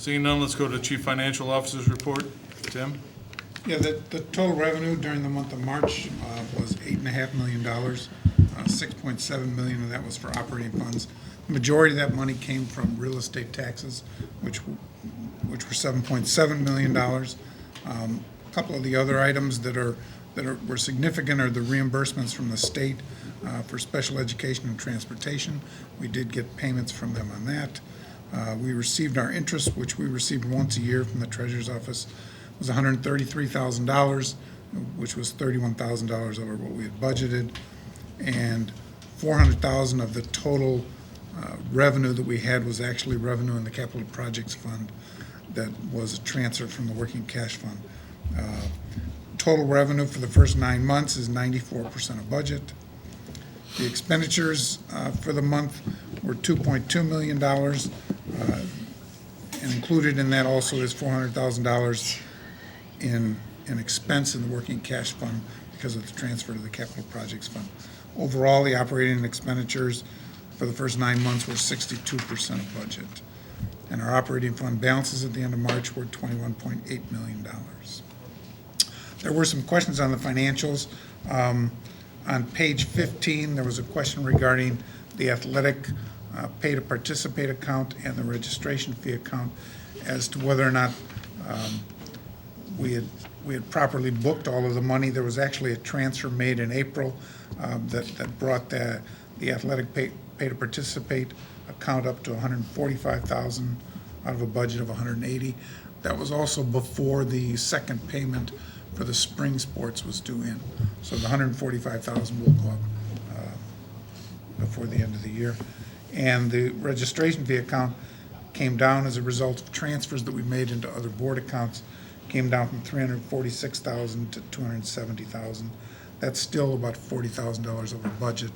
Seeing none, let's go to Chief Financial Officer's report. Tim? Yeah, the total revenue during the month of March was $8.5 million. 6.7 million of that was for operating funds. The majority of that money came from real estate taxes, which were $7.7 million. A couple of the other items were significant are the reimbursements from the state for special education and transportation. We did get payments from them on that. We received our interest, which we received once a year from the Treasurer's Office. It was $133,000, which was $31,000 over what we had budgeted, and $400,000 of the total revenue that we had was actually revenue in the Capital Projects Fund that was transferred from the Working Cash Fund. Total revenue for the first 9 months is 94% of budget. The expenditures for the month were $2.2 million, and included in that also is $400,000 in expense in the Working Cash Fund because of the transfer to the Capital Projects Fund. Overall, the operating expenditures for the first 9 months were 62% of budget. And our operating fund balances at the end of March were $21.8 million. There were some questions on the financials. On page 15, there was a question regarding the athletic pay to participate account and the registration fee account as to whether or not we had properly booked all of the money. There was actually a transfer made in April that brought the athletic pay to participate account up to $145,000 out of a budget of $180,000. That was also before the second payment for the spring sports was due in. So the $145,000 will go up before the end of the year. And the registration fee account came down as a result of transfers that we made into other board accounts, came down from $346,000 to $270,000. That's still about $40,000 over budget,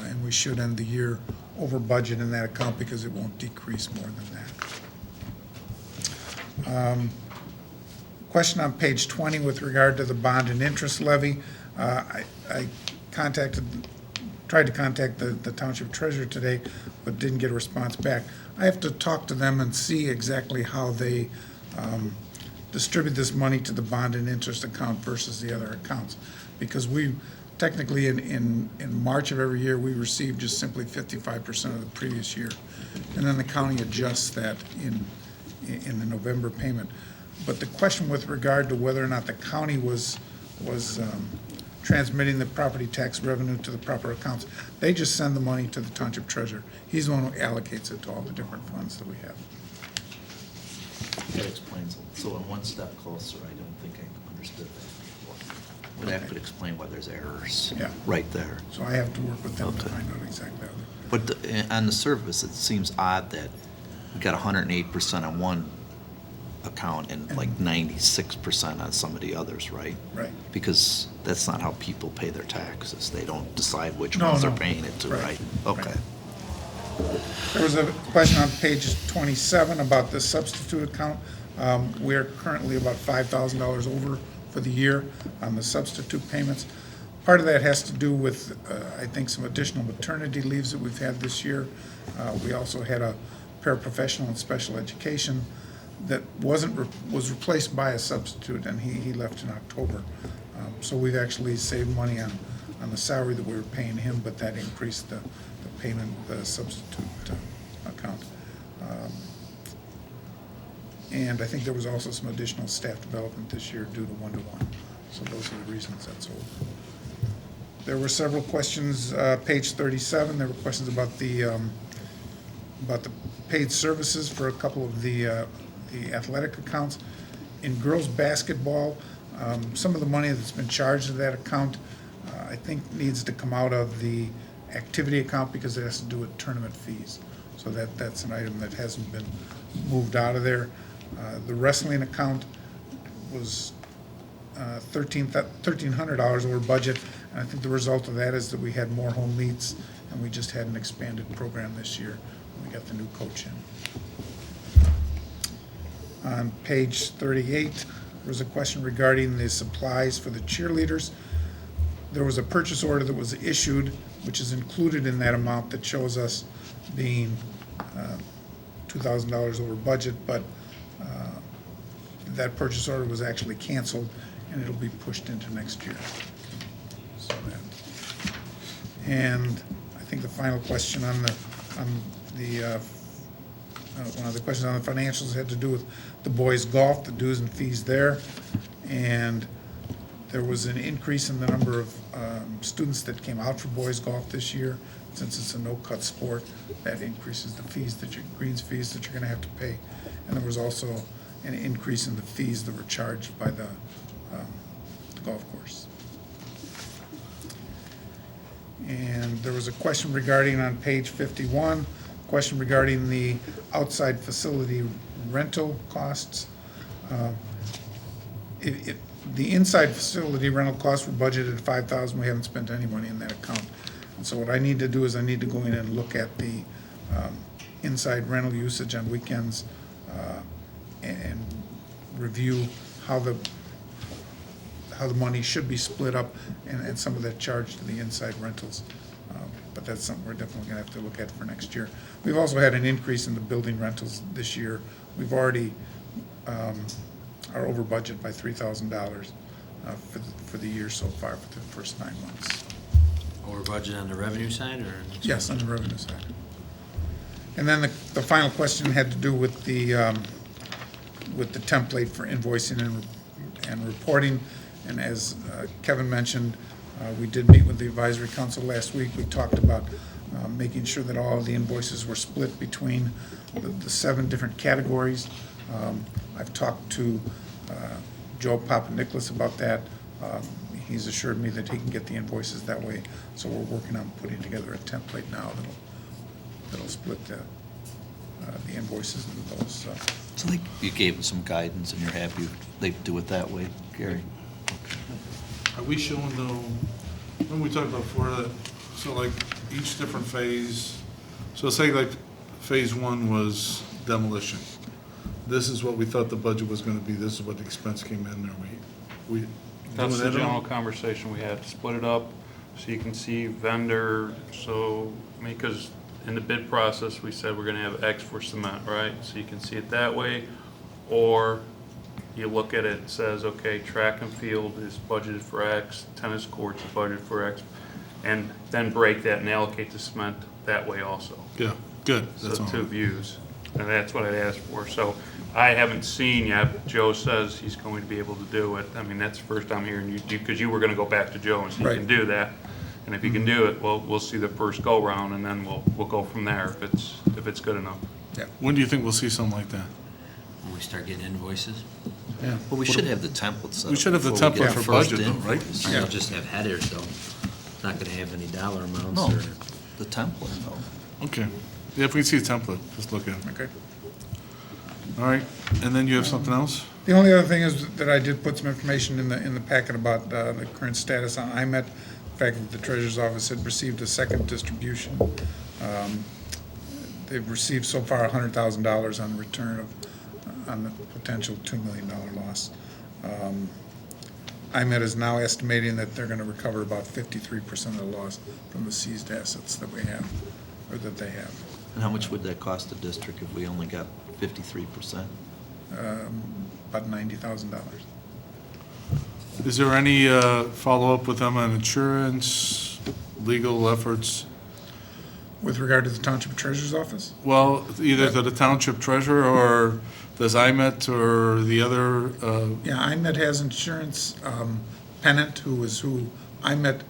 and we should end the year over budget in that account because it won't decrease more than that. Question on page 20 with regard to the bond and interest levy. I tried to contact the Township Treasurer today, but didn't get a response back. I have to talk to them and see exactly how they distribute this money to the bond and interest account versus the other accounts. Because we technically in March of every year, we receive just simply 55% of the previous year. And then the county adjusts that in the November payment. But the question with regard to whether or not the county was transmitting the property tax revenue to the proper accounts, they just send the money to the Township Treasurer. He's the one who allocates it to all the different funds that we have. That explains it. So I'm one step closer. I don't think I understood that before. But that could explain why there's errors right there. So I have to work with them to find out exactly how But on the surface, it seems odd that we got 108% on one account and like 96% on some of the others, right? Right. Because that's not how people pay their taxes. They don't decide which ones they're paying it to, right? Okay. There was a question on page 27 about the substitute account. We're currently about $5,000 over for the year on the substitute payments. Part of that has to do with, I think, some additional maternity leaves that we've had this year. We also had a paraprofessional in special education that was replaced by a substitute, and he left in October. So we've actually saved money on the salary that we were paying him, but that increased the payment, the substitute account. And I think there was also some additional staff development this year due to one-to-one. So those are the reasons that's over. There were several questions, page 37, there were questions about the paid services for a couple of the athletic accounts. In girls basketball, some of the money that's been charged to that account, I think needs to come out of the activity account because it has to do with tournament fees. So that's an item that hasn't been moved out of there. The wrestling account was $1,300 over budget, and I think the result of that is that we had more home meets, and we just had an expanded program this year. We got the new coach in. On page 38, there was a question regarding the supplies for the cheerleaders. There was a purchase order that was issued, which is included in that amount, that shows us being $2,000 over budget, but that purchase order was actually canceled, and it'll be pushed into next year. So that. And I think the final question on one of the questions on the financials had to do with the boys' golf, the dues and fees there. And there was an increase in the number of students that came out for boys' golf this year. Since it's a no-cut sport, that increases the fees greens fees that you're gonna have to pay. And there was also an increase in the fees that were charged by the golf course. And there was a question regarding, on page 51, question regarding the outside facility rental costs. The inside facility rental costs were budgeted at $5,000. We haven't spent any money in that account. And so what I need to do is I need to go in and look at the inside rental usage on weekends and review how the money should be split up and some of that charge to the inside rentals. But that's something we're definitely gonna have to look at for next year. We've also had an increase in the building rentals this year. We've already are over budget by $3,000 for the year so far, for the first 9 months. Over budget on the revenue side, or? Yes, on the revenue side. And then the final question had to do with the template for invoicing and reporting. And as Kevin mentioned, we did meet with the advisory council last week. We talked about making sure that all of the invoices were split between the 7 different categories. I've talked to Joe Papadopoulos about that. He's assured me that he can get the invoices that way. So we're working on putting together a template now that'll split the invoices into those. So you gave them some guidance and you're happy they do it that way, Gary? Are we showing though, when we talked about before, so like each different phase, so say like phase 1 was demolition. This is what we thought the budget was gonna be, this is what the expense came in there, we That's doing the that at all? general conversation we had, split it up so you can see vendor, so, I mean, because in the bid process, we said we're gonna have X for cement, right? So you can see it that way, or you look at it, it says, okay, track and field is budgeted for X, tennis courts is budgeted for X, and then break that and allocate the cement that way also. Yeah, good, that's So all. 2 views, and that's what I'd asked for. So I haven't seen yet, but Joe says he's going to be able to do it. I mean, that's the first time hearing you, because you were gonna go back to Joe and see if he Right. can do that. And if he can do it, well, we'll see the first go-round, and then we'll go from there if it's good enough. When do you think we'll see something like that? When we start getting invoices? Yeah. Well, we should have the template set We up should have the before we get template the for first budget though, right? invoice. You'll just have headers, though. It's not gonna have any dollar amounts No, or. the template, though. Okay, yeah, if we can see a template, just look at it. Okay. All right, and then you have something else? The only other thing is that I did put some information in the packet about the current status on IMET, the fact that the treasurer's office had received a second distribution. They've received so far $100,000 on return on the potential $2 million loss. IMET is now estimating that they're gonna recover about 53% of the loss from the seized assets that we have, or that they have. And how much would that cost the district if we only got 53%? About $90,000. Is there any follow-up with them on insurance, legal efforts? With regard to the Township Treasurer's Office? Well, either to the township treasurer, or does IMET or the other, Yeah, IMET has insurance. Pennant, who IMET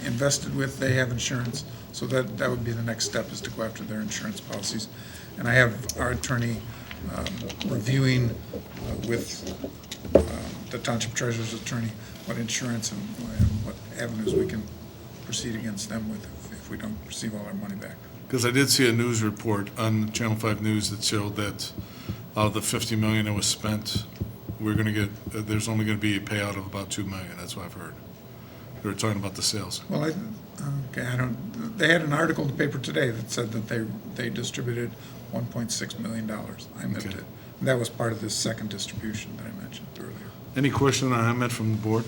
invested with, they have insurance. So that would be the next step, is to go after their insurance policies. And I have our attorney reviewing with the Township Treasurer's attorney what insurance and what avenues we can proceed against them with if we don't receive all our money back. because I did see a news report on Channel 5 News that showed that out of the $50 million that was spent, we're gonna get, there's only gonna be a payout of about $2 million, that's what I've heard. They were talking about the sales. Well, they had an article in the paper today that said that they distributed $1.6 million. IMET Okay. did. And that was part of this second distribution that I mentioned earlier. Any question on IMET from the board?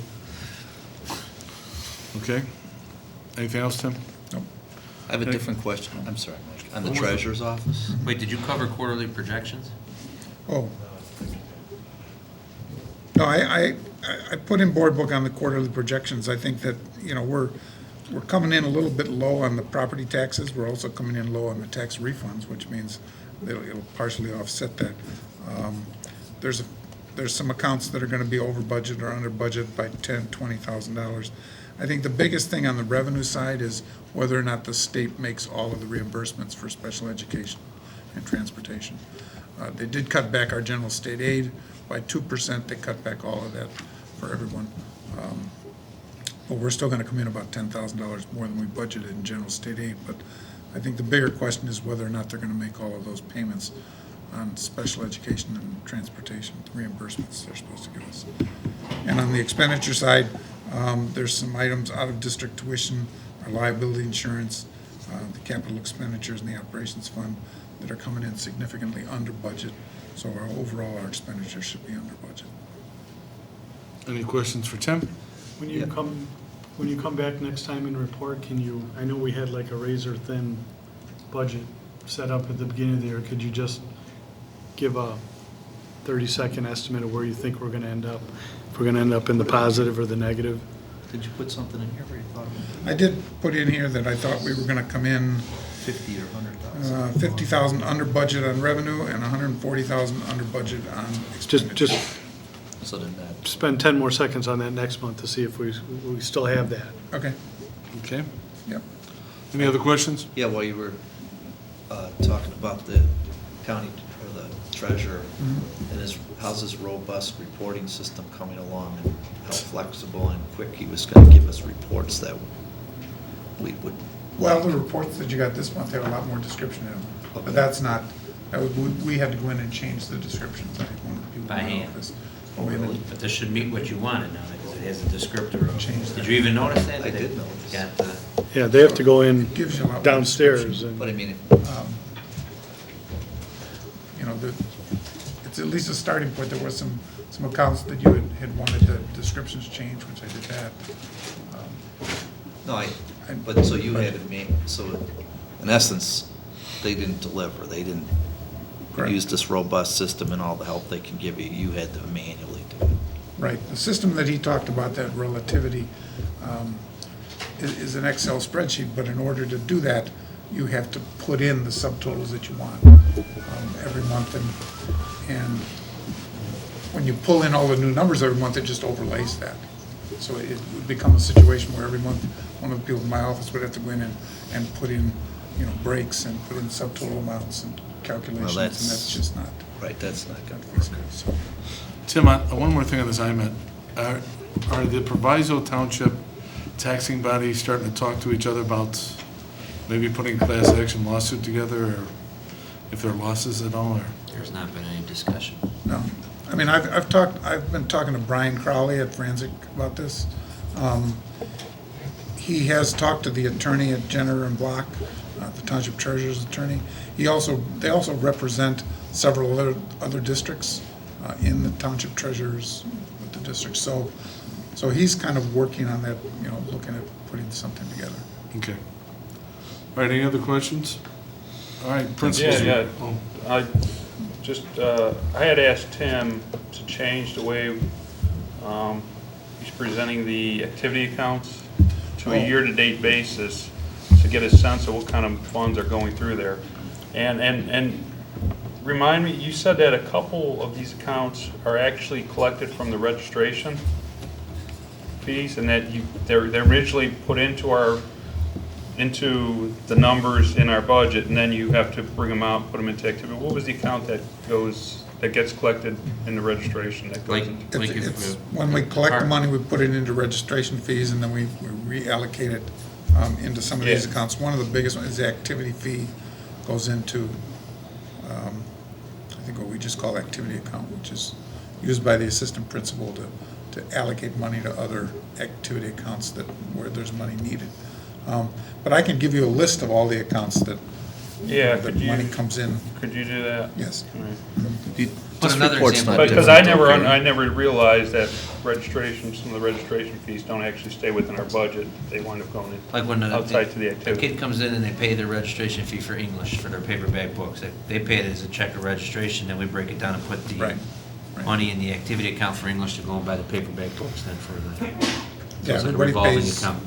Okay. Anything else, Tim? Nope. I have a different question. I'm sorry, Mike. On the treasurer's office? Wait, did you cover quarterly projections? Oh, No, I put in board book on the quarterly projections. I think that, we're coming in a little bit low on the property taxes. We're also coming in low on the tax refunds, which means it'll partially offset that. There's some accounts that are gonna be over budget or under budget by $10,000-$20,000. I think the biggest thing on the revenue side is whether or not the state makes all of the reimbursements for special education and transportation. They did cut back our general state aid by 2%. They cut back all of that for everyone. But we're still gonna come in about $10,000 more than we budgeted in general state aid. But I think the bigger question is whether or not they're gonna make all of those payments on special education and transportation, the reimbursements they're supposed to give us. And on the expenditure side, there's some items out of district tuition, our liability insurance, the capital expenditures and the operations fund that are coming in significantly under budget. So our expenditures should be under budget. Any questions for Tim? When you come back next time and report, I know we had like a razor thin budget set up at the beginning of the year. Could you just give a 30-second estimate of where you think we're gonna end up? If we're gonna end up in the positive or the negative? Did you put something in here where you thought I did put in here that I thought we were gonna come in 50 or 100,000? 50,000 under budget on revenue and 140,000 under budget on expenditure. Just So then that, spend 10 more seconds on that next month to see if we still have that. Okay, Okay. yep. Any other questions? yeah, while you were talking about the county or the treasurer, and how's his robust reporting system coming along, and how flexible and quick he was gonna give us reports that we would. Well, the reports that you got this month have a lot more description in them, but that's not, we had to go in and change the descriptions. I think one of the people By in my hand. office. Oh, really? But this should meet what you wanted now, because it has a descriptor of. Change that. Did you even notice that? I did notice. Got the, Yeah, they have to go in Gives you a lot more downstairs description. But I and, mean, It's at least a starting point. There were some accounts that you had wanted the descriptions changed, which I did that. no, but so you had to make, so in essence, they didn't deliver, they didn't Correct. use this robust system and all the help they can give you, you had to manually do it. Right, the system that he talked about, that relativity, is an Excel spreadsheet, but in order to do that, you have to put in the subtotals that you want every month, and when you pull in all the new numbers every month, it just overlays that. So it would become a situation where every month, one of the people in my office would have to go in and put in, breaks and put in subtotal amounts and calculations, and that's just not Right, that's not good. so. Tim, one more thing on this IMET. Are the Proviso Township taxing bodies starting to talk to each other about maybe putting a class action lawsuit together, or if there are losses at all, or? there's not been any discussion. No, I mean, I've been talking to Brian Crowley at Forensic about this. He has talked to the attorney at Jenner and Block, the Township Treasurer's attorney. They also represent several other districts in the Township Treasurers with the district. So he's kind of working on that, looking at putting something together. Okay. All right, any other questions? All right, principals. Yeah. Oh, I had asked Tim to change the way he's presenting the activity accounts to a year-to-date basis to get a sense of what kind of funds are going through there. And remind me, you said that a couple of these accounts are actually collected from the registration fees, and that they're originally put into the numbers in our budget, and then you have to bring them out and put them into activity. What was the account that gets collected in the registration that goes in? It's when we collect the money, we put it into registration fees, and then we reallocate it into some of these Yeah. accounts. One of the biggest ones is the activity fee, goes into, I think what we just call activity account, which is used by the assistant principal to allocate money to other activity accounts where there's money needed. But I can give you a list of all the accounts that money comes in. Could you do that? Yes. All right. Put This another report's example. not Because different. I never realized that some of the registration fees don't actually stay within our budget. They wind up going Like when outside to the a activity. kid comes in and they pay their registration fee for English for their paperback books. They pay it as a check of registration, then we break it down and put the Right. money in the activity account for English to go and buy the paperback books then for the, so Yeah, it's like a everybody revolving pays account.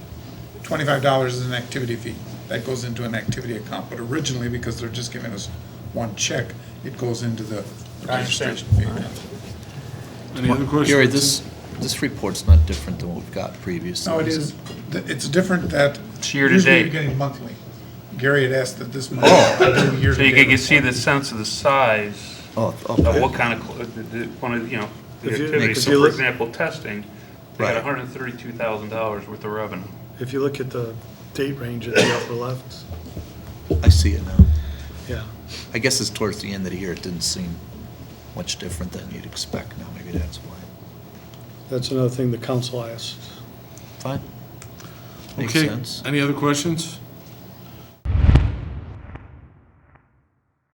$25 is an activity fee. That goes into an activity account, but originally, because they're just giving us one check, it goes into the I understand. registration fee. Any other questions? Gary, this report's not different than what we've got previously. No, it is, it's different that. It's year to usually date. you're getting monthly. Gary had asked that this month. Oh. year So to you date. can see the sense of the size Oh, of okay. what kind of, one of, the If you- activities. if So you for look- example, testing, they got Right. $132,000 worth of revenue. If you look at the date range at the upper left, I see it now. yeah. I guess it's towards the end of the year, it didn't seem much different than you'd expect now, maybe that's why. That's another thing the council asked. Fine. Makes Okay, sense. any other questions?